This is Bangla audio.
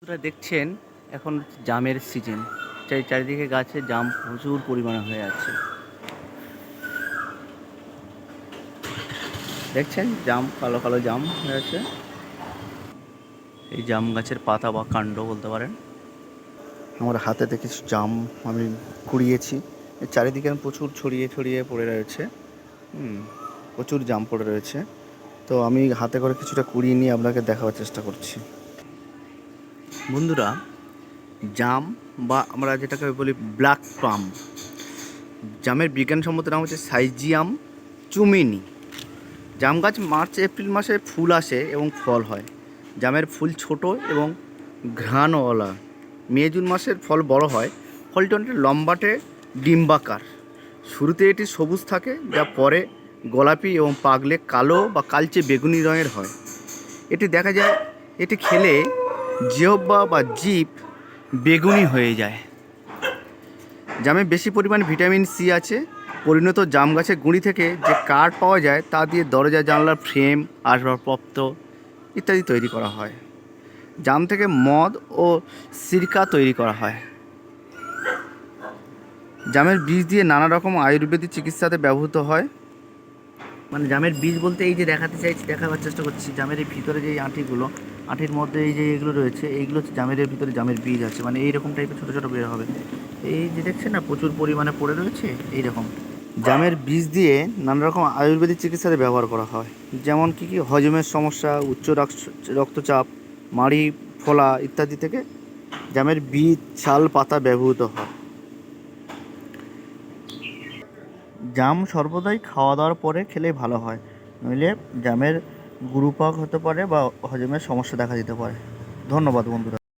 বন্ধুরা দেখছেন এখন জামের সিজন। চারিদিকে গাছে জাম প্রচুর পরিমাণে হয়ে আছে। দেখছেন জাম, কালো কালো জাম হয়ে আছে। এই জাম গাছের পাতা বা কাণ্ড বলতে পারেন। আমার হাতে কিছু জাম আমি কুড়িয়েছি। চারিদিকে প্রচুর ছড়িয়ে ছড়িয়ে পড়ে রয়েছে। প্রচুর জাম পড়ে রয়েছে। তো আমি হাতে করে কিছুটা কুড়িয়ে নিয়ে আপনাকে দেখাবার চেষ্টা করছি। বন্ধুরা, জাম বা আমরা যেটাকে বলি ব্ল্যাক প্লাম, জামের বিজ্ঞানসম্মত নাম হচ্ছে সাইজিয়াম চুমিনি। জাম গাছ মার্চ এপ্রিল মাসে ফুল আসে এবং ফল হয়। জামের ফুল ছোট এবং ঘ্রাণওয়ালা। মে জুন মাসের ফল বড় হয়। ফলটি অনেকটা লম্বাটে ডিম্বাকার। শুরুতে এটি সবুজ থাকে, যা পরে গোলাপি এবং পাকলে কালো বা কালচে বেগুনি রঙের হয়। এটি দেখা যায়, এটি খেলে জিহ্বা বা জিভ বেগুনি হয়ে যায়। জামে বেশি পরিমাণ ভিটামিন সি আছে। পরিণত জাম গাছের গুঁড়ি থেকে যে কাঠ পাওয়া যায় তা দিয়ে দরজা জানলার ফ্রেম, আসবাবপত্র ইত্যাদি তৈরি করা হয়। জাম থেকে মদ ও সিরকা তৈরি করা হয়। জামের বীজ দিয়ে নানা রকম আয়ুর্বেদিক চিকিৎসাতে ব্যবহৃত হয়। মানে জামের বীজ বলতে এই যে দেখাবার চেষ্টা করছি, জামের এই ভিতরে যে আঁটিগুলো, আঁটির মধ্যে এই যে এগুলো রয়েছে, এইগুলো হচ্ছে জামের ভিতরে জামের বীজ আছে। মানে এইরকম টাইপের ছোটো ছোটো বের হবে। এই যে দেখছেন না, প্রচুর পরিমাণে পড়ে রয়েছে এইরকম। জামের বীজ দিয়ে নানা রকম আয়ুর্বেদিক চিকিৎসাতে ব্যবহার করা হয়। যেমন কি হজমের সমস্যা, উচ্চ রক্তচাপ, মাড়ি ফোলা ইত্যাদি থেকে জামের বীজ, ছাল, পাতা ব্যবহৃত হয়। জাম সর্বদাই খাওয়া দাওয়ার পরে খেলেই ভালো হয়, নইলে জামের গুরুপাক হতে পারে বা হজমের সমস্যা দেখা দিতে পারে। ধন্যবাদ বন্ধুরা।